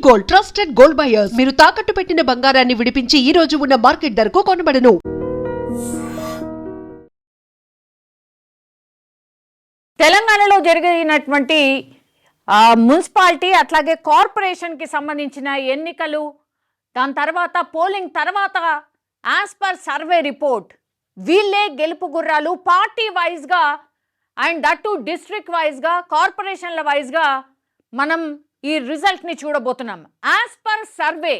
Gold, trusted gold buyers. మీరు తాకట్టు పెట్టిన బంగారాన్ని విడిపించి ఈ రోజు ఉన్న మార్కెట్ ధరకు కొనబడును. తెలంగాణలో జరిగినటువంటి మున్సిపాలిటీ అట్లాగే కార్పొరేషన్కి సంబంధించిన ఎన్నికలు, దాని తర్వాత పోలింగ్ తర్వాత యాజ్ పర్ సర్వే రిపోర్ట్ వీళ్ళే గెలుపు గుర్రాలు. పార్టీ వైజ్గా అండ్ దట్టు డిస్ట్రిక్ట్ వైజ్గా, కార్పొరేషన్ల వైజ్గా మనం ఈ రిజల్ట్ని చూడబోతున్నాం. యాజ్ పర్ సర్వే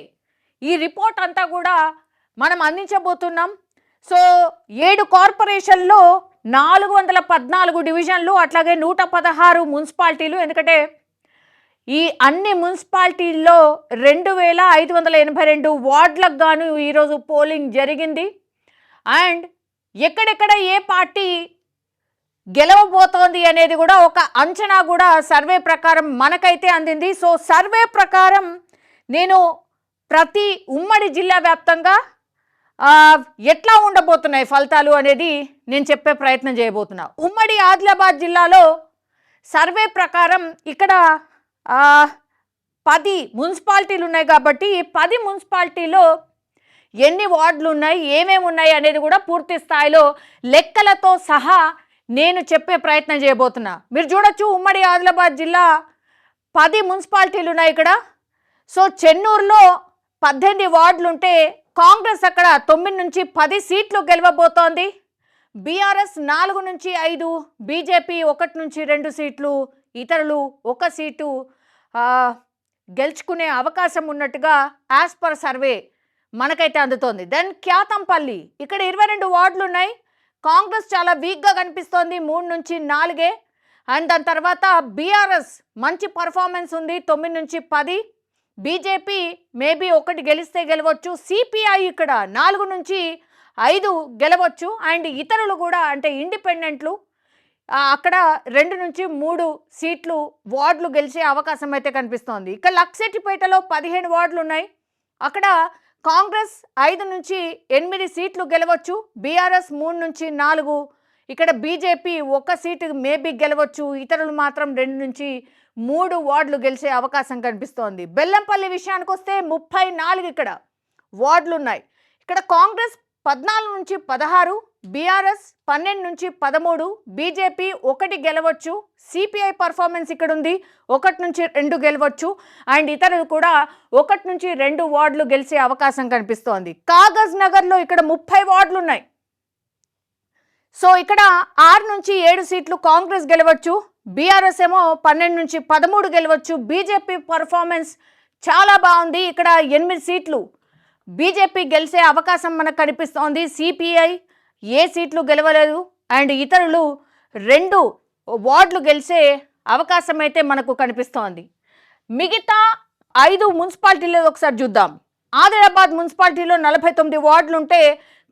ఈ రిపోర్ట్ అంతా కూడా మనం అందించబోతున్నాం. సో 7 కార్పొరేషన్లో 414 డివిజన్లు, అట్లాగే 116 మున్సిపాలిటీలు. ఎందుకంటే ఈ అన్ని మున్సిపాలిటీల్లో 2582 వార్డులకు గాను ఈరోజు పోలింగ్ జరిగింది. అండ్ ఎక్కడెక్కడ ఏ పార్టీ గెలవబోతోంది అనేది కూడా ఒక అంచనా కూడా సర్వే ప్రకారం మనకైతే అందింది. సో సర్వే ప్రకారం నేను ప్రతి ఉమ్మడి జిల్లా వ్యాప్తంగా ఎట్లా ఉండబోతున్నాయి ఫలితాలు అనేది నేను చెప్పే ప్రయత్నం చేయబోతున్నా. ఉమ్మడి ఆదిలాబాద్ జిల్లాలో సర్వే ప్రకారం ఇక్కడ 10 మున్సిపాలిటీలు ఉన్నాయి కాబట్టి ఈ 10 మున్సిపాలిటీలో ఎన్ని వార్డులు ఉన్నాయి, ఏమేమి ఉన్నాయి అనేది కూడా పూర్తి స్థాయిలో లెక్కలతో సహా నేను చెప్పే ప్రయత్నం చేయబోతున్నా. మీరు చూడొచ్చు, ఉమ్మడి ఆదిలాబాద్ జిల్లా 10 మున్సిపాలిటీలు ఉన్నాయి ఇక్కడ. సో చెన్నూరులో 18 వార్డులు ఉంటే కాంగ్రెస్ అక్కడ 9 నుంచి 10 సీట్లు గెలవబోతోంది. బీఆర్ఎస్ 4 నుంచి 5, బీజేపీ 1 నుంచి 2 సీట్లు, ఇతరులు 1 సీటు గెలుచుకునే అవకాశం ఉన్నట్టుగా యాజ్ పర్ సర్వే మనకైతే అందుతోంది. దెన్ క్యాతంపల్లి ఇక్కడ 22 వార్డులు ఉన్నాయి. కాంగ్రెస్ చాలా వీక్గా కనిపిస్తోంది, 3 నుంచి 4. అండ్ దాని తర్వాత బీఆర్ఎస్ మంచి పర్ఫార్మెన్స్ ఉంది, 9 నుంచి 10. బీజేపీ మేబీ 1 గెలిస్తే గెలవచ్చు. సిపిఐ ఇక్కడ 4 నుంచి 5 గెలవచ్చు. అండ్ ఇతరులు కూడా అంటే ఇండిపెండెంట్లు అక్కడ 2 నుంచి 3 సీట్లు వార్డులు గెలిచే అవకాశం అయితే కనిపిస్తోంది. ఇక్కడ లక్సెట్టిపేటలో 15 వార్డులు ఉన్నాయి. అక్కడ కాంగ్రెస్ 5 నుంచి 8 సీట్లు గెలవచ్చు. బీఆర్ఎస్ 3 నుంచి 4. ఇక్కడ బీజేపీ 1 సీటు మేబీ గెలవచ్చు. ఇతరులు మాత్రం 2 నుంచి 3 వార్డులు గెలిచే అవకాశం కనిపిస్తోంది. బెల్లంపల్లి విషయానికి వస్తే 34 ఇక్కడ వార్డులు ఉన్నాయి. ఇక్కడ కాంగ్రెస్ 14 నుంచి 16, బీఆర్ఎస్ 12 నుంచి 13, బీజేపీ 1 గెలవచ్చు. సిపిఐ పర్ఫార్మెన్స్ ఇక్కడ ఉంది, 1 నుంచి 2 గెలవచ్చు. అండ్ ఇతరులు కూడా 1 నుంచి 2 వార్డులు గెలిచే అవకాశం కనిపిస్తోంది. కాగజ్ నగర్లో ఇక్కడ 30 వార్డులు ఉన్నాయి. సో ఇక్కడ 6 నుంచి 7 సీట్లు కాంగ్రెస్ గెలవచ్చు. బీఆర్ఎస్ ఏమో 12 నుంచి 13 గెలవచ్చు. బీజేపీ పర్ఫార్మెన్స్ చాలా బాగుంది, ఇక్కడ 8 సీట్లు బీజేపీ గెలిచే అవకాశం మనకు కనిపిస్తోంది. సిపిఐ ఏ సీట్లు గెలవలేదు. అండ్ ఇతరులు 2 వార్డులు గెలిచే అవకాశం అయితే మనకు కనిపిస్తోంది. మిగతా 5 మున్సిపాలిటీలో ఒకసారి చూద్దాం. ఆదిలాబాద్ మున్సిపాలిటీలో 49 వార్డులు ఉంటే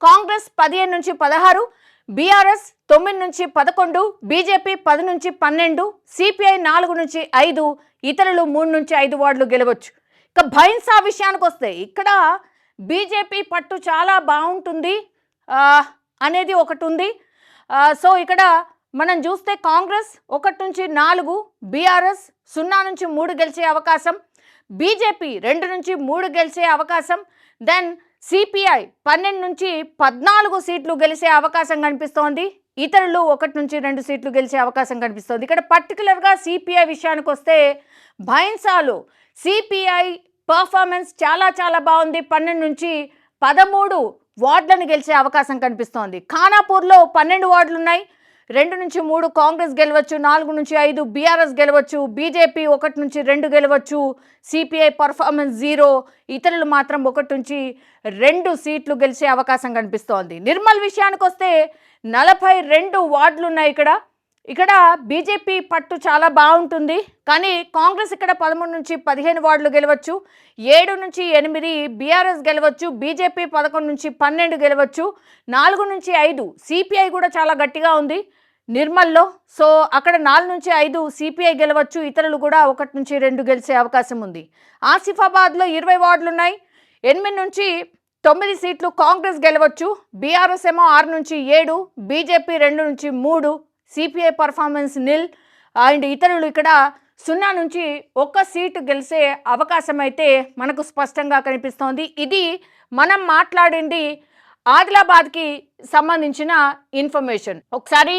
కాంగ్రెస్ 15 నుంచి 16, బీఆర్ఎస్ 9 నుంచి 11, బీజేపీ 10 నుంచి 12, సిపిఐ 4 నుంచి 5, ఇతరులు 3 నుంచి 5 వార్డులు గెలవచ్చు. ఇక భైన్సా విషయానికి వస్తే ఇక్కడ బీజేపీ పట్టు చాలా బాగుంటుంది అనేది ఒకటి ఉంది. సో ఇక్కడ మనం చూస్తే కాంగ్రెస్ 1 నుంచి 4, బీఆర్ఎస్ 0 నుంచి 3 గెలిచే అవకాశం, బీజేపీ 2 నుంచి 3 గెలిచే అవకాశం. దెన్ సిపిఐ 12 నుంచి 14 సీట్లు గెలిచే అవకాశం కనిపిస్తోంది. ఇతరులు 1 నుంచి 2 సీట్లు గెలిచే అవకాశం కనిపిస్తోంది. ఇక్కడ పర్టికులర్గా సిపిఐ విషయానికి వస్తే భైన్సాలో సిపిఐ పర్ఫార్మెన్స్ చాలా చాలా బాగుంది, 12 నుంచి 13 వార్డులను గెలిచే అవకాశం కనిపిస్తోంది. ఖానాపూర్లో 12 వార్డులు ఉన్నాయి. 2 నుంచి 3 కాంగ్రెస్ గెలవచ్చు, 4 నుంచి 5 బీఆర్ఎస్ గెలవచ్చు, బీజేపీ 1 నుంచి 2 గెలవచ్చు. సిపిఐ పర్ఫార్మెన్స్ 0, ఇతరులు మాత్రం 1 నుంచి 2 సీట్లు గెలిచే అవకాశం కనిపిస్తోంది. నిర్మల్ విషయానికి వస్తే 42 వార్డులు ఉన్నాయి. ఇక్కడ బీజేపీ పట్టు చాలా బాగుంటుంది, కానీ కాంగ్రెస్ ఇక్కడ 13 నుంచి 15 వార్డులు గెలవచ్చు. 7 నుంచి 8 బీఆర్ఎస్ గెలవచ్చు, బీజేపీ 11 నుంచి 12 గెలవచ్చు. 4 నుంచి 5 సిపిఐ కూడా చాలా గట్టిగా ఉంది నిర్మల్లో. సో అక్కడ 4 నుంచి 5 సిపిఐ గెలవచ్చు, ఇతరులు కూడా 1 నుంచి 2 గెలిచే అవకాశం ఉంది. ఆసిఫాబాద్లో 20 వార్డులు ఉన్నాయి. 8 నుంచి 9 సీట్లు కాంగ్రెస్ గెలవచ్చు. బీఆర్ఎస్ ఏమో 6 నుంచి 7, బీజేపీ 2 నుంచి 3, సిపిఐ పర్ఫార్మెన్స్ నిల్. అండ్ ఇతరులు ఇక్కడ 0 నుంచి 1 సీటు గెలిచే అవకాశం అయితే మనకు స్పష్టంగా కనిపిస్తోంది. ఇది మనం మాట్లాడింది ఆదిలాబాద్కి సంబంధించిన ఇన్ఫర్మేషన్. ఒకసారి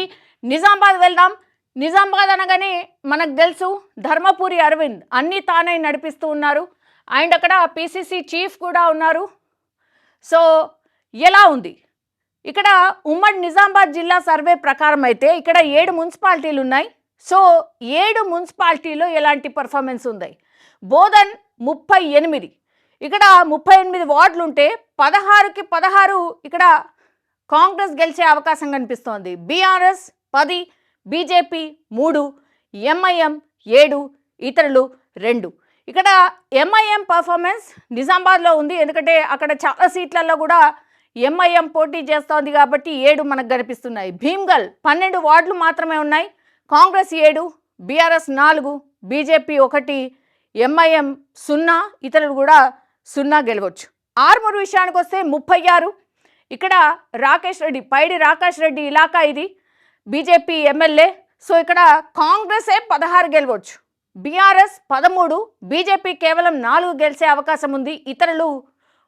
నిజామాబాద్ వెళ్దాం. నిజామాబాద్ అనగానే మనకు తెలుసు ధర్మపురి అరవింద్ అన్నీ తానే నడిపిస్తూ ఉన్నారు. అండ్ అక్కడ పిసిసి చీఫ్ కూడా ఉన్నారు. సో ఎలా ఉంది ఇక్కడ ఉమ్మడి నిజామాబాద్ జిల్లా సర్వే ప్రకారం అయితే ఇక్కడ 7 మున్సిపాలిటీలు ఉన్నాయి. సో 7 మున్సిపాలిటీలో ఎలాంటి పర్ఫార్మెన్స్ ఉంది? బోధన్ 38, ఇక్కడ 38 వార్డులు ఉంటే 16కి 16 ఇక్కడ కాంగ్రెస్ గెలిచే అవకాశం కనిపిస్తోంది. బీఆర్ఎస్ 10, బీజేపీ 3, ఎంఐఎం 7, ఇతరులు 2. ఇక్కడ ఎంఐఎం పర్ఫార్మెన్స్ నిజామాబాద్లో ఉంది, ఎందుకంటే అక్కడ చాలా సీట్లలో కూడా ఎంఐఎం పోటీ చేస్తోంది కాబట్టి 7 మనకు కనిపిస్తున్నాయి. భీమ్గల్ 12 వార్డులు మాత్రమే ఉన్నాయి. కాంగ్రెస్ 7, బీఆర్ఎస్ 4, బీజేపీ 1, ఎంఐఎం 0, ఇతరులు కూడా 0 గెలవచ్చు. ఆర్మూరు విషయానికి వస్తే 36, ఇక్కడ రాకేష్ రెడ్డి, పైడి రాకేష్ రెడ్డి ఇలాకా ఇది బీజేపీ ఎమ్మెల్యే. సో ఇక్కడ కాంగ్రెసే 16 గెలవచ్చు, బీఆర్ఎస్ 13, బీజేపీ కేవలం 4 గెలిచే అవకాశం ఉంది, ఇతరులు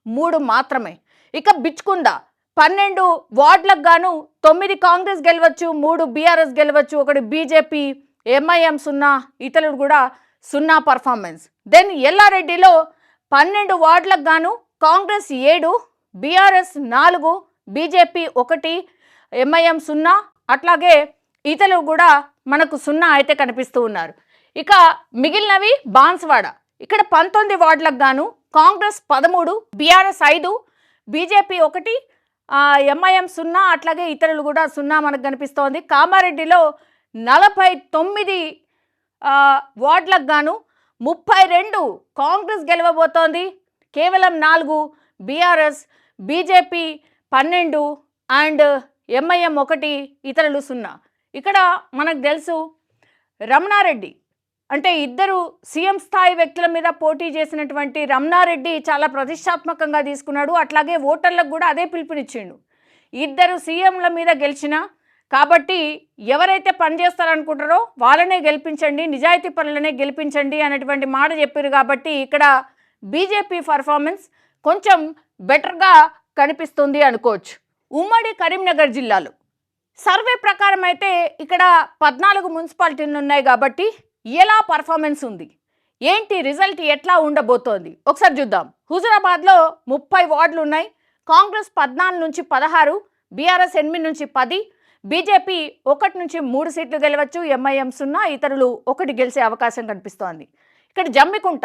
3 మాత్రమే. ఇక బిచ్కుందా 12 వార్డులకు గాను 9 కాంగ్రెస్ గెలవచ్చు, 3 బీఆర్ఎస్ గెలవచ్చు, 1 బీజేపీ, ఎంఐఎం 0, ఇతరులు కూడా 0 పర్ఫార్మెన్స్. దెన్ ఎల్లారెడ్డిలో 12 వార్డులకు గాను కాంగ్రెస్ 7, బీఆర్ఎస్ 4, బీజేపీ 1, ఎంఐఎం 0, అట్లాగే ఇతరులు కూడా మనకు 0 అయితే కనిపిస్తూ ఉన్నారు. ఇక మిగిలినవి బాన్స్వాడ, ఇక్కడ 19 వార్డులకు గాను కాంగ్రెస్ 13, బీఆర్ఎస్ 5, బీజేపీ 1, ఎంఐఎం 0, అట్లాగే ఇతరులు కూడా 0 మనకు కనిపిస్తోంది. కామారెడ్డిలో 49 వార్డులకు గాను 32 కాంగ్రెస్ గెలవబోతోంది, కేవలం 4 బీఆర్ఎస్, బీజేపీ 12 అండ్ ఎంఐఎం 1, ఇతరులు 0. ఇక్కడ మనకు తెలుసు రమణారెడ్డి అంటే ఇద్దరు సీఎం స్థాయి వ్యక్తుల మీద పోటీ చేసినటువంటి రమణారెడ్డి చాలా ప్రతిష్టాత్మకంగా తీసుకున్నాడు. అట్లాగే ఓటర్లకు కూడా అదే పిలుపునిచ్చిండు, ఇద్దరు సీఎంల మీద గెలిచిన కాబట్టి ఎవరైతే పనిచేస్తారనుకుంటారో వాళ్ళనే గెలిపించండి, నిజాయితీ పనులనే గెలిపించండి అనేటువంటి మాట చెప్పారు. కాబట్టి ఇక్కడ బీజేపీ పర్ఫార్మెన్స్ కొంచెం బెటర్గా కనిపిస్తుంది అనుకోవచ్చు. ఉమ్మడి కరీంనగర్ జిల్లాలో సర్వే ప్రకారం అయితే ఇక్కడ 14 మున్సిపాలిటీలు ఉన్నాయి కాబట్టి ఎలా పర్ఫార్మెన్స్ ఉంది, ఏంటి రిజల్ట్ ఎట్లా ఉండబోతోంది ఒకసారి చూద్దాం. హుజురాబాద్లో 30 వార్డులు ఉన్నాయి. కాంగ్రెస్ 14 నుంచి 16, బీఆర్ఎస్ 8 నుంచి 10, బీజేపీ 1 నుంచి 3 సీట్లు గెలవచ్చు, ఎంఐఎం 0, ఇతరులు 1 గెలిచే అవకాశం కనిపిస్తోంది. ఇక్కడ జమ్మికుంట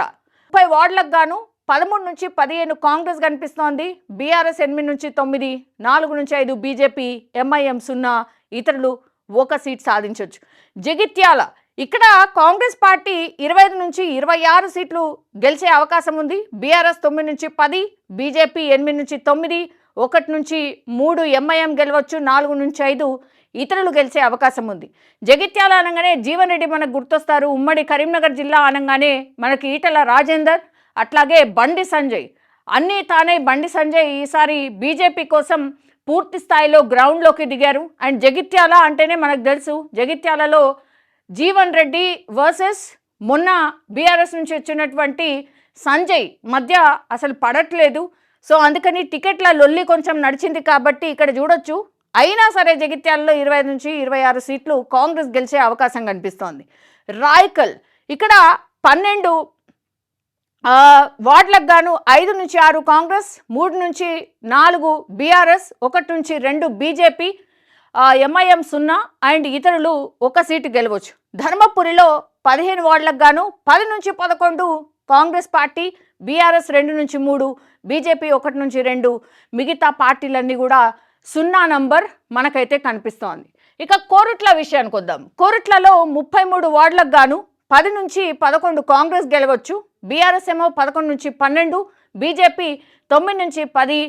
30 వార్డులకు గాను 13 నుంచి 15 కాంగ్రెస్ కనిపిస్తోంది, బీఆర్ఎస్ 8 నుంచి 9, 4 నుంచి 5 బీజేపీ, ఎంఐఎం 0, ఇతరులు 1 సీట్ సాధించవచ్చు. జగిత్యాల ఇక్కడ కాంగ్రెస్ పార్టీ 25 నుంచి 26 సీట్లు గెలిచే అవకాశం ఉంది, బీఆర్ఎస్ 9 నుంచి 10, బీజేపీ 8 నుంచి 9, 1 నుంచి 3 ఎంఐఎం గెలవచ్చు, 4 నుంచి 5 ఇతరులు గెలిచే అవకాశం ఉంది. జగిత్యాల అనగానే జీవన్ రెడ్డి మనకు గుర్తొస్తారు. ఉమ్మడి కరీంనగర్ జిల్లా అనగానే మనకి ఈటల రాజేందర్, అట్లాగే బండి సంజయ్, అన్నీ తానే బండి సంజయ్ ఈసారి బీజేపీ కోసం పూర్తి స్థాయిలో గ్రౌండ్లోకి దిగారు. అండ్ జగిత్యాల అంటేనే మనకు తెలుసు, జగిత్యాలలో జీవన్ రెడ్డి వర్సెస్ మొన్న బీఆర్ఎస్ నుంచి వచ్చినటువంటి సంజయ్ మధ్య అసలు పడట్లేదు. సో అందుకని టికెట్ల లొల్లి కొంచెం నడిచింది కాబట్టి ఇక్కడ చూడొచ్చు. అయినా సరే జగిత్యాలలో 25 నుంచి 26 సీట్లు కాంగ్రెస్ గెలిచే అవకాశం కనిపిస్తోంది. రాయకల్ ఇక్కడ 12 వార్డులకు గాను 5 నుంచి 6 కాంగ్రెస్, 3 నుంచి 4 బీఆర్ఎస్, 1 నుంచి 2 బీజేపీ, ఎంఐఎం 0 అండ్ ఇతరులు 1 సీటు గెలవచ్చు. ధర్మపురిలో 15 వార్డులకు గాను 10 నుంచి 11 కాంగ్రెస్ పార్టీ, బీఆర్ఎస్ 2 నుంచి 3, బీజేపీ 1 నుంచి 2, మిగతా పార్టీలన్నీ కూడా 0 నంబర్ మనకైతే కనిపిస్తోంది. ఇక కోరుట్ల విషయానికి వద్దాం. కోరుట్లలో 33 వార్డులకు గాను 10 నుంచి 11 కాంగ్రెస్ గెలవచ్చు, బీఆర్ఎస్ ఏమో 11 నుంచి 12, బీజేపీ 9 నుంచి 10,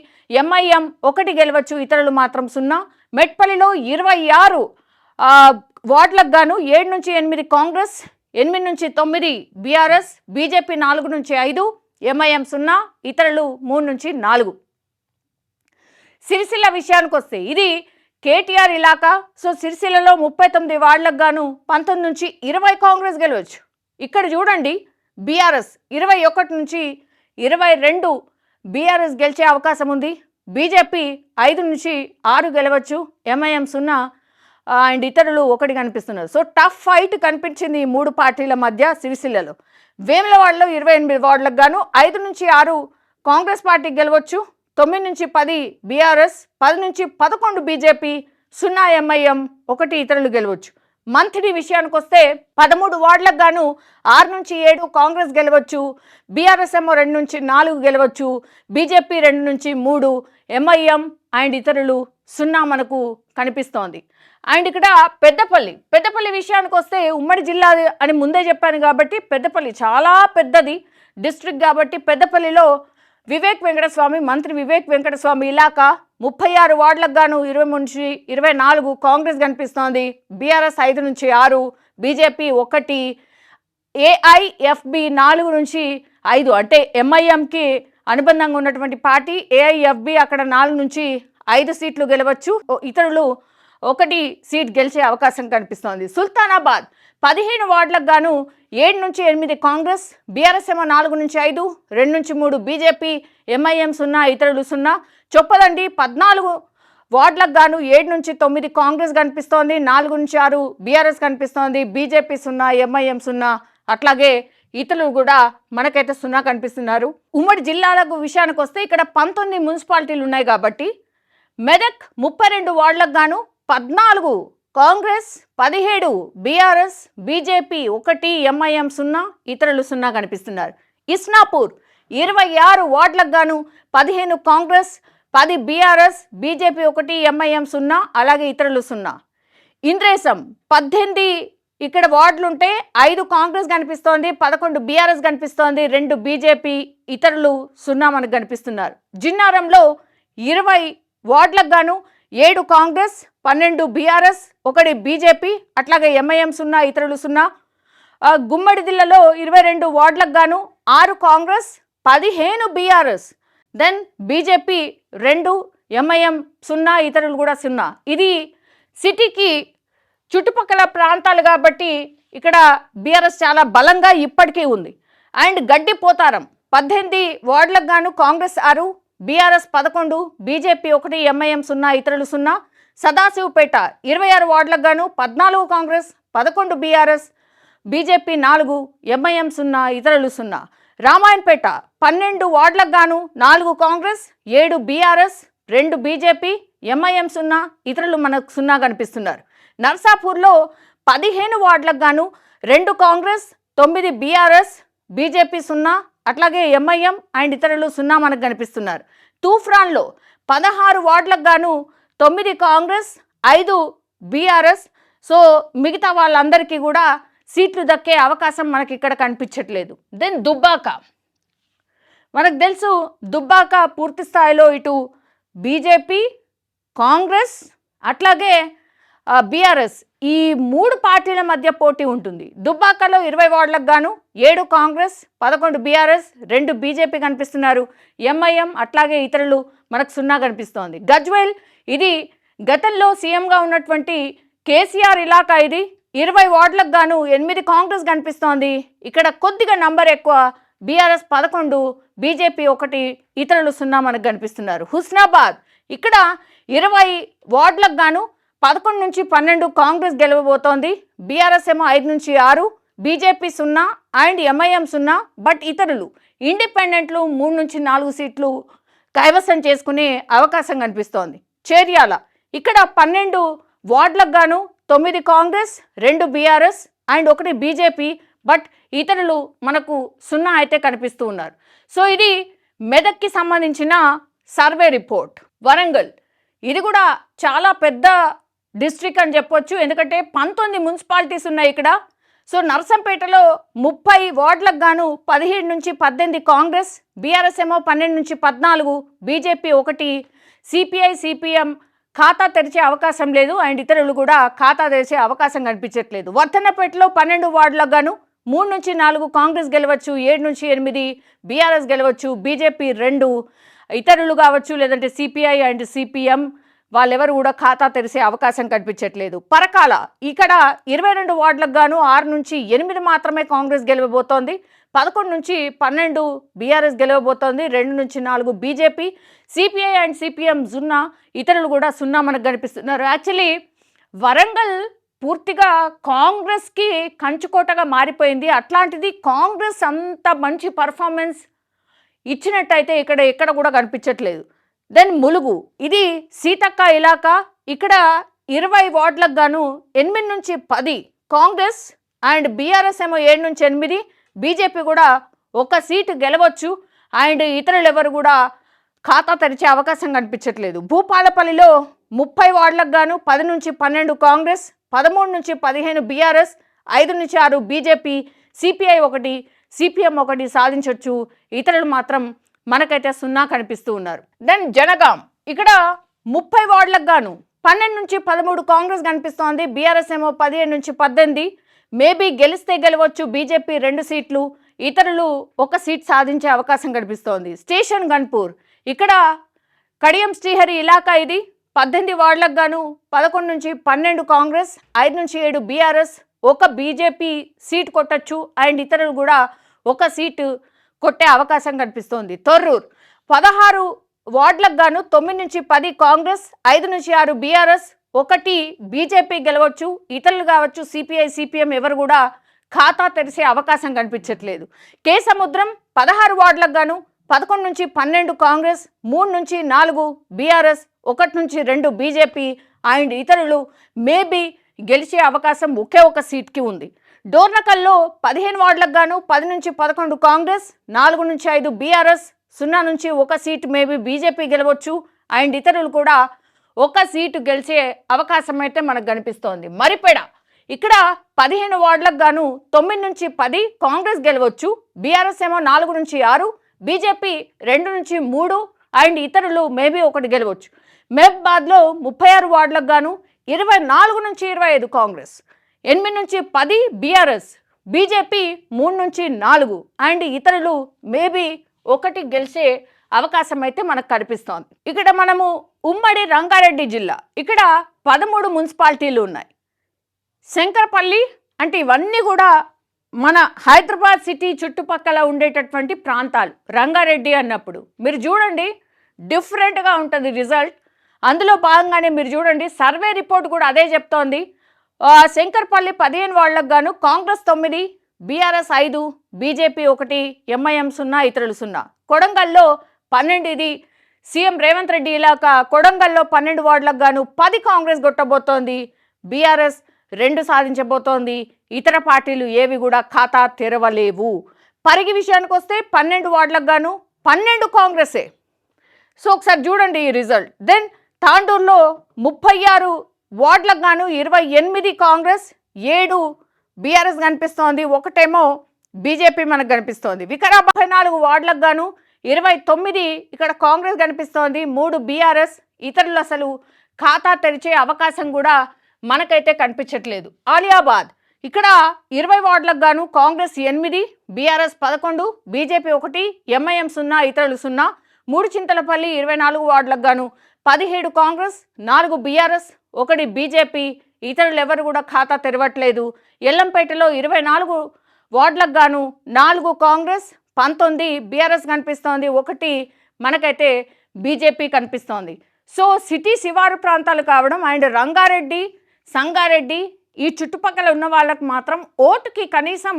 ఎంఐఎం 1 గెలవచ్చు, ఇతరులు మాత్రం 0. మెట్పల్లిలో 26 వార్డులకు గాను 7 నుంచి 8 కాంగ్రెస్, 8 నుంచి 9 బీఆర్ఎస్, బీజేపీ 4 నుంచి 5, ఎంఐఎం 0, ఇతరులు 3 నుంచి 4. సిరిసిల్ల విషయానికి వస్తే ఇది కేటీఆర్ ఇలాకా. సో సిరిసిల్లలో 39 వార్డులకు గాను 19 నుంచి 20 కాంగ్రెస్ గెలవచ్చు, ఇక్కడ చూడండి, బీఆర్ఎస్ 21 నుంచి 22 బీఆర్ఎస్ గెలిచే అవకాశం ఉంది. బీజేపీ 5 నుంచి 6 గెలవచ్చు. ఎంఐఎం 0 అండ్ ఇతరులు 1 కనిపిస్తున్నారు. సో టఫ్ ఫైట్ కనిపించింది ఈ 3 పార్టీల మధ్య సిరిసిల్లలో. వేములవాడలో 28 వార్డులకు గాను 5 నుంచి 6 కాంగ్రెస్ పార్టీ గెలవచ్చు. 9 నుంచి 10 బీఆర్ఎస్, 10 నుంచి 11 బీజేపీ, 0 ఎంఐఎం, 1 ఇతరులు గెలవచ్చు. మంత్రి విషయానికి వస్తే 13 వార్డులకు గాను 6 నుంచి 7 కాంగ్రెస్ గెలవచ్చు. బీఆర్ఎస్ ఏమో 2 నుంచి 4 గెలవచ్చు. బీజేపీ 2 నుంచి 3, ఎంఐఎం అండ్ ఇతరులు 0 మనకు కనిపిస్తోంది. అండ్ ఇక్కడ పెద్దపల్లి విషయానికి వస్తే ఉమ్మడి జిల్లా అని ముందే చెప్పాను కాబట్టి పెద్దపల్లి చాలా పెద్దది డిస్ట్రిక్ట్ కాబట్టి పెద్దపల్లిలో మంత్రి వివేక్ వెంకటస్వామి ఇలాకా 36 వార్డులకు గాను 20 నుంచి 24 కాంగ్రెస్ కనిపిస్తోంది. బీఆర్ఎస్ 5 నుంచి 6, బీజేపీ 1, ఏఐఎఫ్బి 4 నుంచి 5 అంటే ఎంఐఎంకి అనుబంధంగా ఉన్నటువంటి పార్టీ. ఏఐఎఫ్బి అక్కడ 4 నుంచి 5 సీట్లు గెలవచ్చు. ఇతరులు 1 సీట్ గెలిచే అవకాశం కనిపిస్తోంది. సుల్తానాబాద్ 15 వార్డులకు గాను 7 నుంచి 8 కాంగ్రెస్, బీఆర్ఎస్ ఏమో 4 నుంచి 5, 2 నుంచి 3 బీజేపీ, ఎంఐఎం 0, ఇతరులు 0. చొప్పదండి 14 వార్డులకు గాను 7 నుంచి 9 కాంగ్రెస్ కనిపిస్తోంది, 4 నుంచి 6 బీఆర్ఎస్ కనిపిస్తోంది, బీజేపీ 0, ఎంఐఎం 0, అట్లాగే ఇతరులు కూడా మనకైతే 0 కనిపిస్తున్నారు. ఉమ్మడి జిల్లాలకు విషయానికి వస్తే ఇక్కడ 19 మున్సిపాలిటీలు ఉన్నాయి కాబట్టి మెదక్ 32 వార్డులకు గాను 14 కాంగ్రెస్, 17 బీఆర్ఎస్, బీజేపీ 1, ఎంఐఎం 0, ఇతరులు 0 కనిపిస్తున్నారు. ఇస్నాపూర్ 26 వార్డులకు గాను 15 కాంగ్రెస్, 10 బీఆర్ఎస్, బీజేపీ 1, ఎంఐఎం 0, అలాగే ఇతరులు 0. ఇంద్రేశం 18 ఇక్కడ వార్డులుంటే 5 కాంగ్రెస్ కనిపిస్తోంది, 11 బీఆర్ఎస్ కనిపిస్తోంది, 2 బీజేపీ, ఇతరులు 0 మనకు కనిపిస్తున్నారు. జిన్నారంలో 20 వార్డులకు గాను 7 కాంగ్రెస్, 12 బీఆర్ఎస్, 1 బీజేపీ, అట్లాగే ఎంఐఎం 0, ఇతరులు 0. గుమ్మడిదిల్లలో 22 వార్డులకు గాను 6 Congress, 15 BRS, then BJP 2, MIM 0, ఇతరులు కూడా 0. ఇది సిటీకి చుట్టుపక్కల ప్రాంతాలు కాబట్టి ఇక్కడ బీఆర్ఎస్ చాలా బలంగా ఇప్పటికీ ఉంది. అండ్ గడ్డిపోతారం 18 వార్డులకు గాను కాంగ్రెస్ 6, బీఆర్ఎస్ 11, బీజేపీ 1, ఎంఐఎం 0, ఇతరులు 0. సదాశివపేట 26 వార్డులకు గాను 14 కాంగ్రెస్, 11 బీఆర్ఎస్, బీజేపీ 4, ఎంఐఎం 0, ఇతరులు 0. రామాయణపేట 12 వార్డులకు గాను 4 కాంగ్రెస్, 7 బీఆర్ఎస్, 2 బీజేపీ, ఎంఐఎం 0, ఇతరులు మనకు 0 కనిపిస్తున్నారు. నర్సాపూర్లో 15 వార్డులకు గాను 2 కాంగ్రెస్, 9 బీఆర్ఎస్, బీజేపీ 0, అట్లాగే ఎంఐఎం అండ్ ఇతరులు 0 మనకు కనిపిస్తున్నారు. తూఫ్రాన్లో 16 వార్డులకు గాను 9 కాంగ్రెస్, 5 బీఆర్ఎస్. సో మిగతా వాళ్ళందరికీ కూడా సీట్లు దక్కే అవకాశం మనకి ఇక్కడ కనిపించట్లేదు. దెన్ దుబ్బాక మనకు తెలుసు, దుబ్బాక పూర్తి స్థాయిలో ఇటు బీజేపీ, కాంగ్రెస్ అట్లాగే బీఆర్ఎస్ ఈ 3 పార్టీల మధ్య పోటీ ఉంటుంది. దుబ్బాకలో 20 వార్డులకు గాను 7 కాంగ్రెస్, 11 బీఆర్ఎస్, 2 బీజేపీ కనిపిస్తున్నారు, ఎంఐఎం అట్లాగే ఇతరులు మనకు 0 కనిపిస్తోంది. గజ్వేల్ ఇది గతంలో సీఎంగా ఉన్నటువంటి కేసీఆర్ ఇలాకా. ఇది 20 వార్డులకు గాను 8 కాంగ్రెస్ కనిపిస్తోంది, ఇక్కడ కొద్దిగా నంబర్ ఎక్కువ, బీఆర్ఎస్ 11, బీజేపీ 1, ఇతరులు 0 మనకు కనిపిస్తున్నారు. హుస్నాబాద్ ఇక్కడ 20 వార్డులకు గాను 11 నుంచి 12 కాంగ్రెస్ గెలవబోతోంది, బీఆర్ఎస్ ఏమో 5 నుంచి 6, బీజేపీ 0 అండ్ ఎంఐఎం 0, బట్ ఇతరులు ఇండిపెండెంట్లు 3 నుంచి 4 సీట్లు కైవసం చేసుకునే అవకాశం కనిపిస్తోంది. చేర్యాల ఇక్కడ 12 వార్డులకు గాను 9 Congress, 2 BRS and 1 BJP, but ఇతరులు మనకు 0 అయితే కనిపిస్తూ ఉన్నారు. సో ఇది మెదక్కి సంబంధించిన సర్వే రిపోర్ట్. వరంగల్ ఇది కూడా చాలా పెద్ద డిస్ట్రిక్ట్ అని చెప్పొచ్చు, ఎందుకంటే 19 మున్సిపాలిటీస్ ఉన్నాయి ఇక్కడ. సో నర్సంపేటలో 30 వార్డులకు గాను 17 నుంచి 18 కాంగ్రెస్, బీఆర్ఎస్ ఏమో 12 నుంచి 14, బీజేపీ 1, సిపిఐ, సిపిఎం ఖాతా తెరిచే అవకాశం లేదు అండ్ ఇతరులు కూడా ఖాతా తెరిచే అవకాశం కనిపించట్లేదు. వర్ధన్నపేటలో 12 వార్డులకు గాను 3 నుంచి 4 కాంగ్రెస్ గెలవచ్చు, 7 నుంచి 8 బీఆర్ఎస్ గెలవచ్చు, బీజేపీ 2, ఇతరులు కావచ్చు లేదంటే సిపిఐ అండ్ సిపిఎం వాళ్ళెవరు కూడా ఖాతా తెరిసే అవకాశం కనిపించట్లేదు. పరకాల ఇక్కడ 22 వార్డులకు గాను 6 నుంచి 8 మాత్రమే కాంగ్రెస్ గెలవబోతోంది. 11 నుంచి 12 బీఆర్ఎస్ గెలవబోతోంది. 2 నుంచి 4 బీజేపీ, సిపిఐ అండ్ సిపిఎం 0, ఇతరులు కూడా 0 మనకు కనిపిస్తున్నారు. యాక్చువల్లీ వరంగల్ పూర్తిగా కాంగ్రెస్కి కంచుకోటగా మారిపోయింది. అట్లాంటిది కాంగ్రెస్ అంత మంచి పర్ఫార్మెన్స్ ఇచ్చినట్టయితే ఎక్కడ కూడా కనిపించట్లేదు. దెన్ ములుగు, ఇది సీతక్క ఇలాకా. ఇక్కడ 20 వార్డులకు గాను 8 నుంచి 10 కాంగ్రెస్ అండ్ బీఆర్ఎస్ ఏమో 7 నుంచి 8, బీజేపీ కూడా 1 సీటు గెలవచ్చు. అండ్ ఇతరులు ఎవరు కూడా ఖాతా తెరిచే అవకాశం కనిపించట్లేదు. భూపాలపల్లిలో 30 వార్డులకు గాను 10 నుంచి 12 కాంగ్రెస్, 13 నుంచి 15 బీఆర్ఎస్, 5 నుంచి 6 బీజేపీ, సిపిఐ 1, సిపిఎం 1 సాధించవచ్చు. ఇతరులు మాత్రం మనకైతే 0 కనిపిస్తూ ఉన్నారు. దెన్ జనగాం, ఇక్కడ 30 వార్డులకు గాను 12 నుంచి 13 కాంగ్రెస్ కనిపిస్తోంది. బీఆర్ఎస్ ఏమో 15 నుంచి 18, మేబీ గెలిస్తే గెలవచ్చు బీజేపీ 2 సీట్లు, ఇతరులు 1 సీట్ సాధించే అవకాశం కనిపిస్తోంది. స్టేషన్ గన్పూర్, ఇక్కడ కడియం శ్రీహరి ఇలాకా. ఇది 18 వార్డులకు గాను 11 నుంచి 12 కాంగ్రెస్, 5 నుంచి 7 బీఆర్ఎస్, 1 బీజేపీ సీట్ కొట్టచ్చు. అండ్ ఇతరులు కూడా 1 సీటు కొట్టే అవకాశం కనిపిస్తోంది. తొర్రూర్ 16 వార్డులకు గాను 9 నుంచి 10 కాంగ్రెస్, 5 నుంచి 6 బీఆర్ఎస్, 1 బీజేపీ గెలవచ్చు. ఇతరులు కావచ్చు సిపిఐ సిపిఎం ఎవరు కూడా ఖాతా తెరిసే అవకాశం కనిపించట్లేదు. కేసముద్రం 16 వార్డులకు గాను 11 నుంచి 12 కాంగ్రెస్, 3 నుంచి 4 బీఆర్ఎస్, 1 నుంచి 2 బీజేపీ అండ్ ఇతరులు మేబీ గెలిచే అవకాశం 1 సీట్కి ఉంది. డోర్నకల్లో 15 వార్డులకు గాను 10 నుంచి 11 కాంగ్రెస్, 4 నుంచి 5 బీఆర్ఎస్, 0 నుంచి 1 సీటు మేబీ బీజేపీ గెలవచ్చు. అండ్ ఇతరులు కూడా 1 సీటు గెలిచే అవకాశం అయితే మనకు కనిపిస్తోంది. మరిపేడ, ఇక్కడ 15 వార్డులకు గాను 9 నుంచి 10 కాంగ్రెస్ గెలవచ్చు. బీఆర్ఎస్ ఏమో 4 నుంచి 6, బీజేపీ 2 నుంచి 3 అండ్ ఇతరులు మేబీ 1 గెలవచ్చు. మహబూబాబాద్లో 36 వార్డులకు గాను 24 నుంచి 25 కాంగ్రెస్, 8 నుంచి 10 బీఆర్ఎస్, బీజేపీ 3 నుంచి 4 అండ్ ఇతరులు మేబీ 1 గెలిచే అవకాశం అయితే మనకు కనిపిస్తోంది. ఇక్కడ మనము ఉమ్మడి రంగారెడ్డి జిల్లా, ఇక్కడ 13 మున్సిపాలిటీలు ఉన్నాయి. శంకరపల్లి అంటే ఇవన్నీ కూడా మన హైదరాబాద్ సిటీ చుట్టుపక్కల ఉండేటటువంటి ప్రాంతాలు. రంగారెడ్డి అన్నప్పుడు మీరు చూడండి డిఫరెంట్గా ఉంటుంది రిజల్ట్. అందులో భాగంగానే మీరు చూడండి సర్వే రిపోర్ట్ కూడా అదే చెప్తోంది. శంకర్పల్లి 15 వార్డులకు గాను కాంగ్రెస్ 9, బీఆర్ఎస్ 5, బీజేపీ 1, ఎంఐఎం 0, ఇతరులు 0. కొడంగల్లో 12, ఇది సీఎం రేవంత్ రెడ్డి ఇలాకా. కొడంగల్లో 12 వార్డులకు గాను 10 కాంగ్రెస్ కొట్టబోతోంది, బీఆర్ఎస్ 2 సాధించబోతోంది. ఇతర పార్టీలు ఏవి కూడా ఖాతా తెరవలేవు. పరిగి విషయానికి వస్తే 12 వార్డులకు గాను 12 కాంగ్రెసే. సో ఒకసారి చూడండి ఈ రిజల్ట్. దెన్ తాండూరులో 36 వార్డులకు గాను 28 కాంగ్రెస్, 7 బీఆర్ఎస్ కనిపిస్తోంది, 1 బీజేపీ మనకు కనిపిస్తోంది. వికారాబాద్ 34 వార్డులకు గాను 29 ఇక్కడ కాంగ్రెస్ కనిపిస్తోంది, 3 బీఆర్ఎస్, ఇతరులు అసలు ఖాతా తెరిచే అవకాశం కూడా మనకైతే కనిపించట్లేదు. ఆలియాబాద్ ఇక్కడ 20 వార్డులకు గాను కాంగ్రెస్ 8, బీఆర్ఎస్ 11, బీజేపీ 1, ఎంఐఎం 0, ఇతరులు 0. 3 చింతలపల్లి 24 వార్డులకు గాను 17 కాంగ్రెస్, 4 బీఆర్ఎస్, 1 బీజేపీ, ఇతరులు ఎవరు కూడా ఖాతా తెరవట్లేదు. ఎల్లంపేటలో 24 వార్డులకు గాను 4 కాంగ్రెస్, 19 బీఆర్ఎస్ కనిపిస్తోంది, 1 మనకైతే బీజేపీ కనిపిస్తోంది. సో సిటీ శివారు ప్రాంతాలు కావడం అండ్ రంగారెడ్డి, సంగారెడ్డి ఈ చుట్టుపక్కల ఉన్న వాళ్ళకు మాత్రం ఓటుకి కనీసం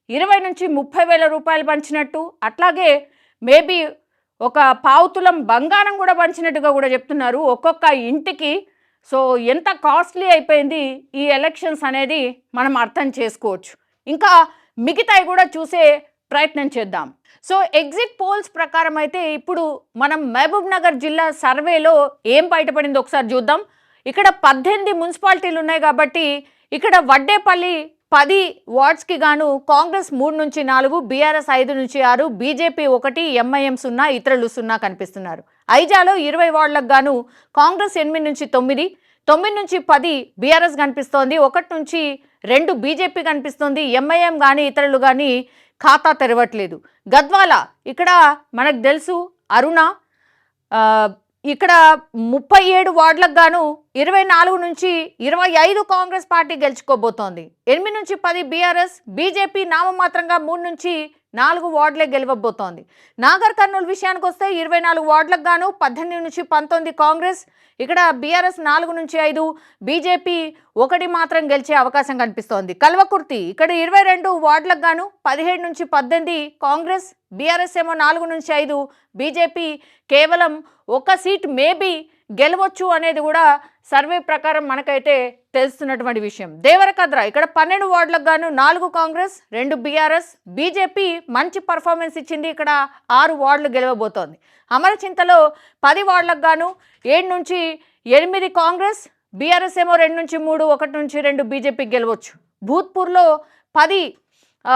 20 నుంచి 30 వేల రూపాయలు పంచినట్టు, అట్లాగే మేబీ 1 పావు తులం బంగారం కూడా పంచినట్టుగా కూడా చెప్తున్నారు ఒక్కొక్క ఇంటికి. సో ఎంత కాస్ట్లీ అయిపోయింది ఈ ఎలక్షన్స్ అనేది మనం అర్థం చేసుకోవచ్చు. ఇంకా మిగతాయి కూడా చూసే ప్రయత్నం చేద్దాం. సో ఎగ్జిట్ పోల్స్ ప్రకారం అయితే ఇప్పుడు మనం మహబూబ్ నగర్ జిల్లా సర్వేలో ఏం బయటపడిందో ఒకసారి చూద్దాం. ఇక్కడ 18 మున్సిపాలిటీలు ఉన్నాయి కాబట్టి ఇక్కడ వడ్డేపల్లి 10 వార్డ్స్కి గాను కాంగ్రెస్ 3 నుంచి 4, బీఆర్ఎస్ 5 నుంచి 6, బీజేపీ 1, ఎంఐఎం 0, ఇతరులు 0 కనిపిస్తున్నారు. ఐజాలో 20 వార్డులకు గాను కాంగ్రెస్ 8 నుంచి 9, 9 నుంచి 10 బీఆర్ఎస్ కనిపిస్తోంది, 1 నుంచి 2 బీజేపీ కనిపిస్తుంది, ఎంఐఎం కానీ ఇతరులు కానీ ఖాతా తెరవట్లేదు. గద్వాల ఇక్కడ మనకు తెలుసు అరుణ, ఇక్కడ 37 వార్డులకు గాను 24 నుంచి 25 కాంగ్రెస్ పార్టీ గెలుచుకోబోతోంది. 8 నుంచి 10 బీఆర్ఎస్, బీజేపీ నామమాత్రంగా 3 నుంచి 4 వార్డులే గెలవబోతోంది. నాగర్ కర్నూలు విషయానికి వస్తే 24 వార్డులకు గాను 18 నుంచి 19 కాంగ్రెస్, ఇక్కడ బీఆర్ఎస్ 4 నుంచి 5, బీజేపీ 1 మాత్రం గెలిచే అవకాశం కనిపిస్తోంది. కల్వకుర్తి ఇక్కడ 22 వార్డులకు గాను 17 నుంచి 18 కాంగ్రెస్, బీఆర్ఎస్ ఏమో 4 నుంచి 5, బీజేపీ కేవలం 1 సీట్ మేబీ గెలవచ్చు అనేది కూడా సర్వే ప్రకారం మనకైతే తెలుస్తున్నటువంటి విషయం. దేవరకద్ర ఇక్కడ 12 వార్డులకు గాను 4 కాంగ్రెస్, 2 బీఆర్ఎస్, బీజేపీ మంచి పర్ఫార్మెన్స్ ఇచ్చింది, ఇక్కడ 6 వార్డులు గెలవబోతోంది. అమరచింతలో 10 వార్డులకు గాను 7 నుంచి 8 కాంగ్రెస్, బీఆర్ఎస్ ఏమో 2 నుంచి 3, 1 నుంచి 2 బీజేపీ గెలవచ్చు. భూత్పూర్లో 10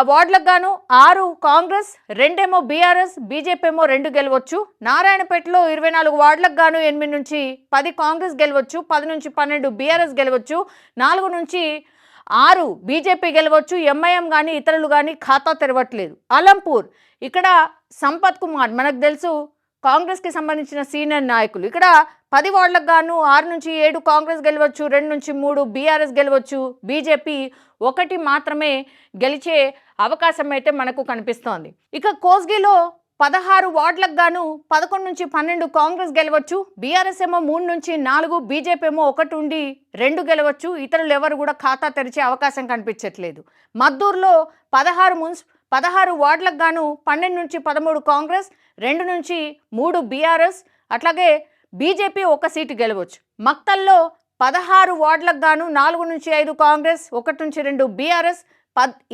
వార్డులకు గాను 6 కాంగ్రెస్, 2 ఏమో బీఆర్ఎస్, బీజేపీ ఏమో 2 గెలవచ్చు. నారాయణపేటలో 24 వార్డులకు గాను 8 నుంచి 10 కాంగ్రెస్ గెలవచ్చు, 10 నుంచి 12 బీఆర్ఎస్ గెలవచ్చు, 4 నుంచి 6 బీజేపీ గెలవచ్చు. ఎంఐఎం కానీ ఇతరులు కానీ ఖాతా తెరవట్లేదు. అలంపూర్ ఇక్కడ సంపత్ కుమార్ మనకు తెలుసు కాంగ్రెస్కి సంబంధించిన సీనియర్ నాయకులు, ఇక్కడ 10 వార్డులకు గాను 6 నుంచి 7 కాంగ్రెస్ గెలవచ్చు, 2 నుంచి 3 బీఆర్ఎస్ గెలవచ్చు, బీజేపీ 1 మాత్రమే గెలిచే అవకాశం అయితే మనకు కనిపిస్తోంది. ఇక కోస్గిలో 16 వార్డులకు గాను 11 నుంచి 12 కాంగ్రెస్ గెలవచ్చు, బీఆర్ఎస్ ఏమో 3 నుంచి 4, బీజేపీ ఏమో 1 ఉండి 2 గెలవచ్చు. ఇతరులు ఎవరు కూడా ఖాతా తెరిచే అవకాశం కనిపించట్లేదు. మద్దూరులో 16 వార్డులకు గాను 12 నుంచి 13 కాంగ్రెస్, 2 నుంచి 3 బీఆర్ఎస్, అట్లాగే బీజేపీ 1 సీటు గెలవచ్చు. మక్తల్లో 16 వార్డులకు గాను 4 నుంచి 5 కాంగ్రెస్, 1 నుంచి 2 బీఆర్ఎస్,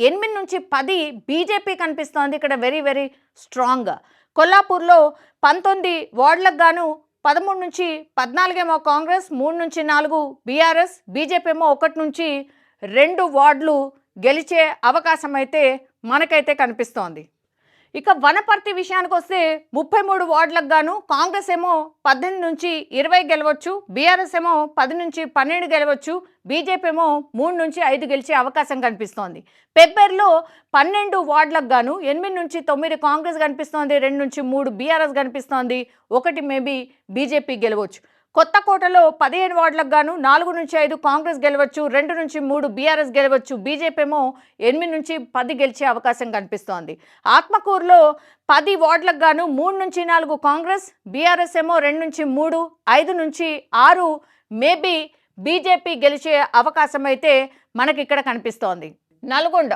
8 నుంచి 10 బీజేపీ కనిపిస్తోంది, ఇక్కడ వెరీ వెరీ స్ట్రాంగ్గా. కొల్లాపూర్లో 19 వార్డులకు గాను 13 నుంచి 14 ఏమో కాంగ్రెస్, 3 నుంచి 4 బీఆర్ఎస్, బీజేపీ ఏమో 1 నుంచి 2 వార్డులు గెలిచే అవకాశం అయితే మనకైతే కనిపిస్తోంది. ఇక వనపర్తి విషయానికి వస్తే 33 వార్డులకు గాను కాంగ్రెస్ ఏమో 18 నుంచి 20 గెలవచ్చు, బీఆర్ఎస్ ఏమో 10 నుంచి 12 గెలవచ్చు, బీజేపీ ఏమో 3 నుంచి 5 గెలిచే అవకాశం కనిపిస్తోంది. పెబ్బేర్లో 12 వార్డులకు గాను 8 నుంచి 9 కాంగ్రెస్ కనిపిస్తోంది, 2 నుంచి 3 బీఆర్ఎస్ కనిపిస్తోంది, 1 మేబీ బీజేపీ గెలవచ్చు. కొత్తకోటలో 15 వార్డులకు గాను 4 నుంచి 5 కాంగ్రెస్ గెలవచ్చు, 2 నుంచి 3 బీఆర్ఎస్ గెలవచ్చు, బీజేపీ ఏమో 8 నుంచి 10 గెలిచే అవకాశం కనిపిస్తోంది. ఆత్మకూరులో 10 వార్డులకు గాను 3 నుంచి 4 కాంగ్రెస్, బీఆర్ఎస్ ఏమో 2 నుంచి 3, 5 నుంచి 6 మేబీ బీజేపీ గెలిచే అవకాశం అయితే మనకి ఇక్కడ కనిపిస్తోంది. నల్గొండ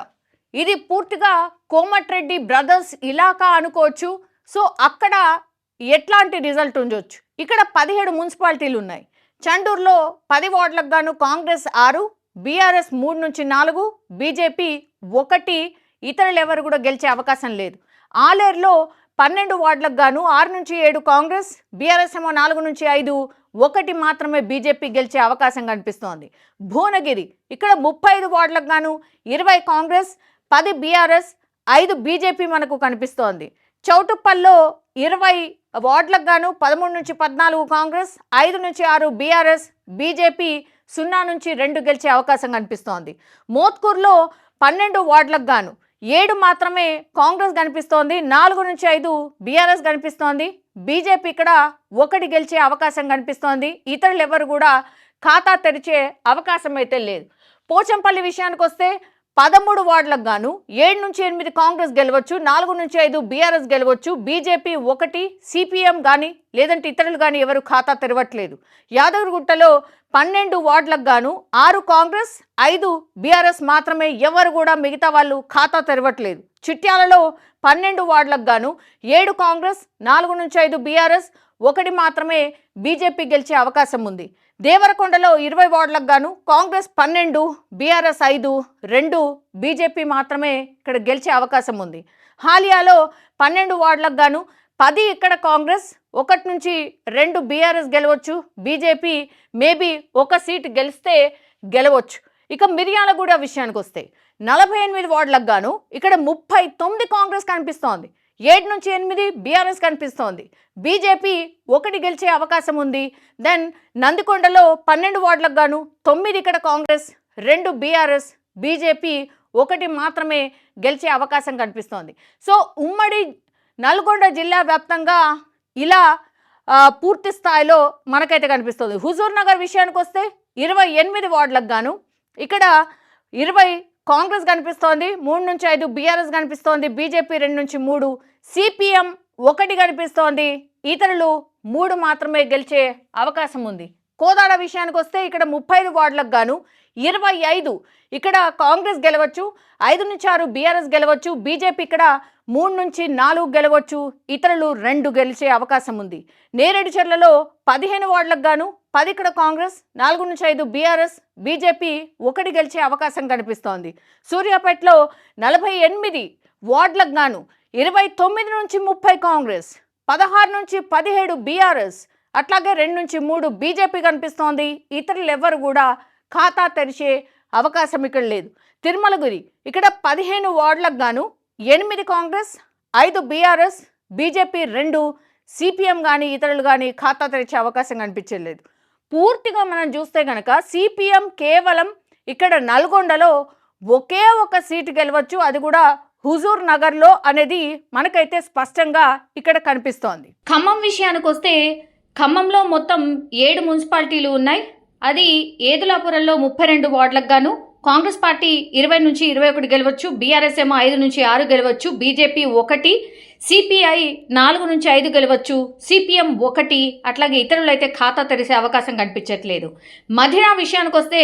ఇది పూర్తిగా కోమటిరెడ్డి బ్రదర్స్ ఇలాకా అనుకోవచ్చు. సో అక్కడ ఎట్లాంటి రిజల్ట్ ఉండొచ్చు. ఇక్కడ 17 మున్సిపాలిటీలు ఉన్నాయి. చండూరులో 10 వార్డులకు గాను కాంగ్రెస్ 6, బీఆర్ఎస్ 3 నుంచి 4, బీజేపీ 1, ఇతరులు ఎవరు కూడా గెలిచే అవకాశం లేదు. ఆలేరులో 12 వార్డులకు గాను 6 నుంచి 7 కాంగ్రెస్, బీఆర్ఎస్ ఏమో 4 నుంచి 5, 1 మాత్రమే బీజేపీ గెలిచే అవకాశం కనిపిస్తోంది. భువనగిరి ఇక్కడ 35 వార్డులకు గాను 20 కాంగ్రెస్, 10 బీఆర్ఎస్, 5 బీజేపీ మనకు కనిపిస్తోంది. చౌటుప్పల్లో 20 వార్డులకు గాను 13 నుంచి 14 కాంగ్రెస్, 5 నుంచి 6 బీఆర్ఎస్, బీజేపీ 0 నుంచి 2 గెలిచే అవకాశం కనిపిస్తోంది. మోత్కూర్లో 12 వార్డులకు గాను 7 మాత్రమే కాంగ్రెస్ కనిపిస్తోంది, 4 నుంచి 5 బీఆర్ఎస్ కనిపిస్తోంది, బీజేపీ ఇక్కడ 1 గెలిచే అవకాశం కనిపిస్తోంది. ఇతరులు ఎవరు కూడా ఖాతా తెరిచే అవకాశం అయితే లేదు. పోచంపల్లి విషయానికి వస్తే 13 వార్డులకు గాను 7 నుంచి 8 కాంగ్రెస్ గెలవచ్చు, 4 నుంచి 5 బీఆర్ఎస్ గెలవచ్చు, బీజేపీ 1, సిపిఎం కానీ లేదంటే ఇతరులు కానీ ఎవరు ఖాతా తెరవట్లేదు. యాదగిరిగుట్టలో 12 వార్డులకు గాను 6 కాంగ్రెస్, 5 బీఆర్ఎస్ మాత్రమే, ఎవరు కూడా మిగతా వాళ్ళు ఖాతా తెరవట్లేదు. చిట్యాలలో 12 వార్డులకు గాను 7 కాంగ్రెస్, 4 నుంచి 5 బీఆర్ఎస్, 1 మాత్రమే బీజేపీ గెలిచే అవకాశం ఉంది. దేవరకొండలో 20 వార్డులకు గాను కాంగ్రెస్ 12, బీఆర్ఎస్ 5, 2 బీజేపీ మాత్రమే ఇక్కడ గెలిచే అవకాశం ఉంది. హాలియాలో 12 వార్డులకు గాను 10 ఇక్కడ కాంగ్రెస్, 1 నుంచి 2 బీఆర్ఎస్ గెలవచ్చు, బీజేపీ మేబీ 1 సీటు గెలిస్తే గెలవచ్చు. ఇక మిర్యాలగూడ విషయానికి వస్తే 48 వార్డులకు గాను ఇక్కడ 39 కాంగ్రెస్ కనిపిస్తోంది, 7 నుంచి 8 బీఆర్ఎస్ కనిపిస్తోంది, బీజేపీ 1 గెలిచే అవకాశం ఉంది. దెన్ నందికొండలో 12 వార్డులకు గాను 9 ఇక్కడ కాంగ్రెస్, 2 బీఆర్ఎస్, బీజేపీ 1 మాత్రమే గెలిచే అవకాశం కనిపిస్తోంది. సో ఉమ్మడి నల్గొండ జిల్లా వ్యాప్తంగా ఇలా పూర్తి స్థాయిలో మనకైతే కనిపిస్తుంది. హుజూర్ నగర్ విషయానికి వస్తే 28 వార్డులకు గాను ఇక్కడ 20 కాంగ్రెస్ కనిపిస్తోంది, 3 నుంచి 5 బీఆర్ఎస్ కనిపిస్తోంది, బీజేపీ 2 నుంచి 3, సిపిఎం 1 కనిపిస్తోంది, ఇతరులు 3 మాత్రమే గెలిచే అవకాశం ఉంది. కోదాడ విషయానికి వస్తే ఇక్కడ 35 వార్డులకు గాను 25 ఇక్కడ కాంగ్రెస్ గెలవచ్చు, 5 నుంచి 6 బీఆర్ఎస్ గెలవచ్చు, బీజేపీ ఇక్కడ 3 నుంచి 4 గెలవచ్చు, ఇతరులు 2 గెలిచే అవకాశం ఉంది. నేరేడుచర్లలో 15 వార్డులకు గాను 10 ఇక్కడ కాంగ్రెస్, 4 నుంచి 5 బీఆర్ఎస్, బీజేపీ 1 గెలిచే అవకాశం కనిపిస్తోంది. సూర్యాపేటలో 48 వార్డులకు గాను 29 నుంచి 30 కాంగ్రెస్, 16 నుంచి 17 బీఆర్ఎస్, అట్లాగే 2 నుంచి 3 బీజేపీ కనిపిస్తోంది. ఇతరులు ఎవరు కూడా ఖాతా తెరిచే అవకాశం ఇక్కడ లేదు. తిరుమలగిరి ఇక్కడ 15 వార్డులకు గాను 8 కాంగ్రెస్, 5 బీఆర్ఎస్, బీజేపీ 2, సిపిఎం కానీ ఇతరులు కానీ ఖాతా తెరిచే అవకాశం కనిపించలేదు. పూర్తిగా మనం చూస్తే కనుక సిపిఎం కేవలం ఇక్కడ నల్గొండలో ఒకే ఒక సీటు గెలవచ్చు, అది కూడా హుజూర్ నగర్లో అనేది మనకైతే స్పష్టంగా ఇక్కడ కనిపిస్తోంది. ఖమ్మం విషయానికి వస్తే ఖమ్మంలో మొత్తం 7 మున్సిపాలిటీలు ఉన్నాయి. అది ఏదులాపురంలో 32 వార్డులకు గాను కాంగ్రెస్ పార్టీ 20 నుంచి 21 గెలవచ్చు, బీఆర్ఎస్ ఏమో 5 నుంచి 6 గెలవచ్చు, బీజేపీ 1, సిపిఐ 4 నుంచి 5 గెలవచ్చు, సిపిఎం 1, అట్లాగే ఇతరులు అయితే ఖాతా తెరిసే అవకాశం కనిపించట్లేదు. మధిరా విషయానికి వస్తే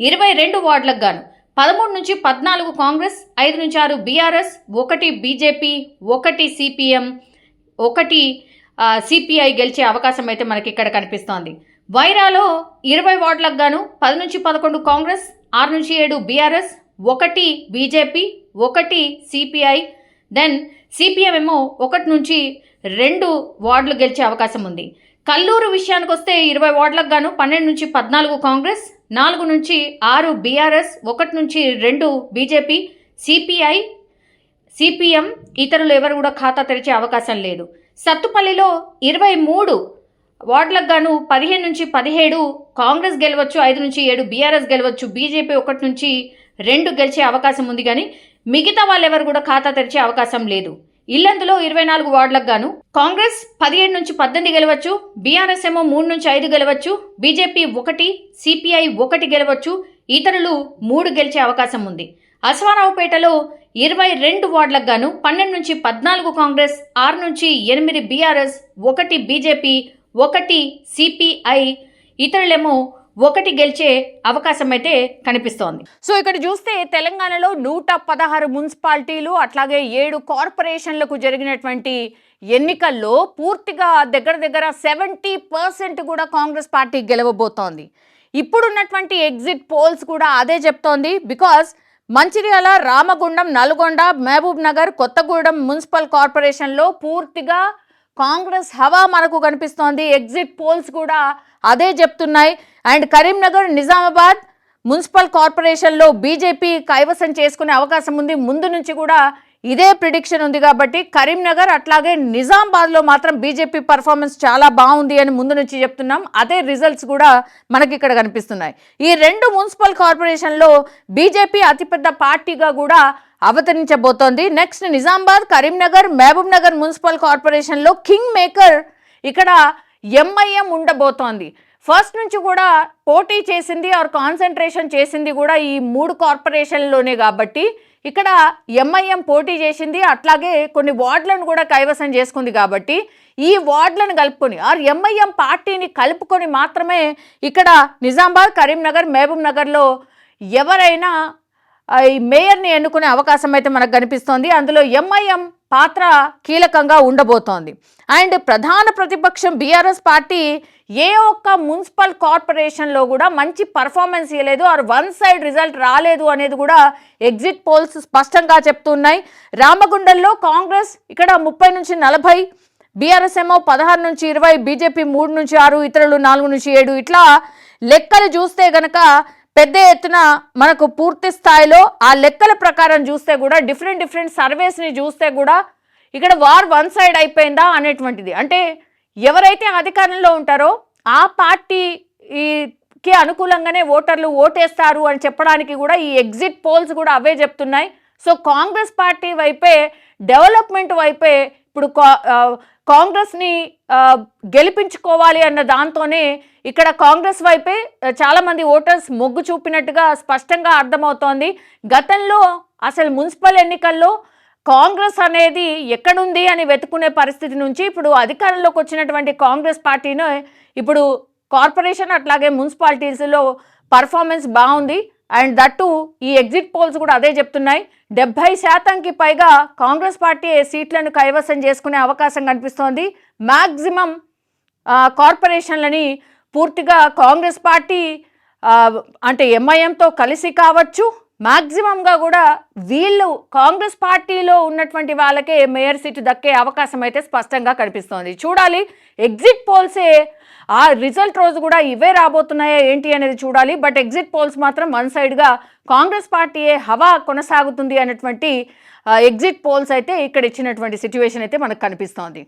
22 వార్డులకు గాను 13 నుంచి 14 కాంగ్రెస్, 5 నుంచి 6 బీఆర్ఎస్, 1 బీజేపీ, 1 సిపిఎం, 1 సిపిఐ గెలిచే అవకాశం అయితే మనకి ఇక్కడ కనిపిస్తోంది. వైరాలో 20 వార్డులకు గాను 10 నుంచి 11 కాంగ్రెస్, 6 నుంచి 7 BRS, 1 BJP, 1 CPI, then CPM ఏమో 1 నుంచి 2 వార్డులు గెలిచే అవకాశం ఉంది. కల్లూరు విషయానికి వస్తే 20 వార్డులకు గాను 12 నుంచి 14 కాంగ్రెస్, 4 నుంచి 6 బీఆర్ఎస్, 1 నుంచి 2 బీజేపీ, సిపిఐ, సిపిఎం, ఇతరులు ఎవరు కూడా ఖాతా తెరిచే అవకాశం లేదు. సత్తుపల్లిలో 23 వార్డులకు గాను 15 నుంచి 17 కాంగ్రెస్ గెలవచ్చు, 5 నుంచి 7 బీఆర్ఎస్ గెలవచ్చు, బీజేపీ 1 నుంచి 2 గెలిచే అవకాశం ఉంది. కానీ మిగతా వాళ్ళు ఎవరు కూడా ఖాతా తెరిచే అవకాశం లేదు. ఇల్లందులో 24 వార్డులకు గాను కాంగ్రెస్ 17 నుంచి 18 గెలవచ్చు, బీఆర్ఎస్ ఏమో 3 నుంచి 5 గెలవచ్చు, బీజేపీ 1, సిపిఐ 1 గెలవచ్చు, ఇతరులు 3 గెలిచే అవకాశం ఉంది. అశ్వారావుపేటలో 22 వార్డులకు గాను 12 నుంచి 14 కాంగ్రెస్, 6 నుంచి 8 బీఆర్ఎస్, 1 బీజేపీ, 1 సిపిఐ, ఇతరులేమో 1 గెలిచే అవకాశం అయితే కనిపిస్తోంది. సో ఇక్కడ చూస్తే తెలంగాణలో 116 మున్సిపాలిటీలు అట్లాగే 7 కార్పొరేషన్లకు జరిగినటువంటి ఎన్నికల్లో పూర్తిగా దగ్గర 70% కూడా కాంగ్రెస్ పార్టీ గెలవబోతోంది. ఇప్పుడున్నటువంటి ఎగ్జిట్ పోల్స్ కూడా అదే చెప్తోంది. బికాస్ మంచిర్యాల, రామగుండం, నల్గొండ, మహబూబ్ నగర్, కొత్తగూడెం మున్సిపల్ కార్పొరేషన్లో పూర్తిగా కాంగ్రెస్ హవా మనకు కనిపిస్తోంది. ఎగ్జిట్ పోల్స్ కూడా అదే చెప్తున్నాయి. అండ్ కరీంనగర్, నిజామాబాద్ మున్సిపల్ కార్పొరేషన్లో బీజేపీ కైవసం చేసుకునే అవకాశం ఉంది. ముందు నుంచి కూడా ఇదే ప్రిడిక్షన్ ఉంది. కాబట్టి కరీంనగర్ అట్లాగే నిజామాబాద్లో మాత్రం బీజేపీ పర్ఫార్మెన్స్ చాలా బాగుంది అని ముందు నుంచి చెప్తున్నాం. అదే రిజల్ట్స్ కూడా మనకి ఇక్కడ కనిపిస్తున్నాయి. ఈ 2 మున్సిపల్ కార్పొరేషన్లో బీజేపీ అతిపెద్ద పార్టీగా కూడా అవతరించబోతోంది. నెక్స్ట్ నిజామాబాద్, కరీంనగర్, మహబూబ్ నగర్ మున్సిపల్ కార్పొరేషన్లో కింగ్ మేకర్ ఇక్కడ ఎంఐఎం ఉండబోతోంది. ఫస్ట్ నుంచి కూడా పోటీ చేసింది ఆర్ కాన్సన్ట్రేషన్ చేసింది కూడా ఈ 3 కార్పొరేషన్లోనే. కాబట్టి ఇక్కడ ఎంఐఎం పోటీ చేసింది, అట్లాగే కొన్ని వార్డులను కూడా కైవసం చేసుకుంది. కాబట్టి ఈ వార్డులను కలుపుకొని ఆర్ ఎంఐఎం పార్టీని కలుపుకొని మాత్రమే ఇక్కడ నిజామాబాద్, కరీంనగర్, మహబూబ్ నగర్లో ఎవరైనా ఈ మేయర్ని ఎన్నుకునే అవకాశం అయితే మనకు కనిపిస్తోంది. అందులో ఎంఐఎం పాత్ర కీలకంగా ఉండబోతోంది. అండ్ ప్రధాన ప్రతిపక్షం బీఆర్ఎస్ పార్టీ ఏ ఒక్క మున్సిపల్ కార్పొరేషన్లో కూడా మంచి పర్ఫార్మెన్స్ ఇవ్వలేదు, ఆర్ 1 సైడ్ రిజల్ట్ రాలేదు అనేది కూడా ఎగ్జిట్ పోల్స్ స్పష్టంగా చెప్తున్నాయి. రామగుండంలో కాంగ్రెస్ ఇక్కడ 30 నుంచి 40, బీఆర్ఎస్ ఏమో 16 నుంచి 20, బీజేపీ 3 నుంచి 6, ఇతరులు 4 నుంచి 7. ఇట్లా లెక్కలు చూస్తే గనక పెద్ద ఎత్తున మనకు పూర్తి స్థాయిలో ఆ లెక్కల ప్రకారం చూస్తే కూడా డిఫరెంట్ సర్వేస్ని చూస్తే కూడా ఇక్కడ వార్ 1 సైడ్ అయిపోయిందా అనేటువంటిది. అంటే ఎవరైతే అధికారంలో ఉంటారో ఆ పార్టీకి అనుకూలంగానే ఓటర్లు ఓటేస్తారు అని చెప్పడానికి కూడా ఈ ఎగ్జిట్ పోల్స్ కూడా అవే చెప్తున్నాయి. సో కాంగ్రెస్ పార్టీ వైపే, డెవలప్మెంట్ వైపే ఇప్పుడు కాంగ్రెస్ని గెలిపించుకోవాలి అన్న దాంతోనే ఇక్కడ కాంగ్రెస్ వైపే చాలా మంది ఓటర్స్ మొగ్గు చూపినట్టుగా స్పష్టంగా అర్థమవుతోంది. గతంలో అసలు మున్సిపల్ ఎన్నికల్లో కాంగ్రెస్ అనేది ఎక్కడుంది అని వెతుకునే పరిస్థితి నుంచి ఇప్పుడు అధికారంలోకి వచ్చినటువంటి కాంగ్రెస్ పార్టీను ఇప్పుడు కార్పొరేషన్ అట్లాగే మున్సిపాలిటీస్లో పర్ఫార్మెన్స్ బాగుంది. అండ్ దట్టు ఈ ఎగ్జిట్ పోల్స్ కూడా అదే చెప్తున్నాయి. 70% పైగా కాంగ్రెస్ పార్టీ సీట్లను కైవసం చేసుకునే అవకాశం కనిపిస్తోంది. మ్యాక్సిమం కార్పొరేషన్లని పూర్తిగా కాంగ్రెస్ పార్టీ అంటే ఎంఐఎంతో కలిసి కావచ్చు, మ్యాక్సిమంగా కూడా వీళ్ళు కాంగ్రెస్ పార్టీలో ఉన్నటువంటి వాళ్ళకే మేయర్ సీటు దక్కే అవకాశం అయితే స్పష్టంగా కనిపిస్తోంది. చూడాలి ఎగ్జిట్ పోల్సే ఆ రిజల్ట్ రోజు కూడా ఇవే రాబోతున్నాయా ఏంటి అనేది చూడాలి. బట్ ఎగ్జిట్ పోల్స్ మాత్రం వన్ సైడ్గా కాంగ్రెస్ పార్టీయే హవా కొనసాగుతుంది అన్నటువంటి ఎగ్జిట్ పోల్స్ అయితే ఇక్కడ ఇచ్చినటువంటి సిచ్యువేషన్ అయితే మనకు కనిపిస్తోంది.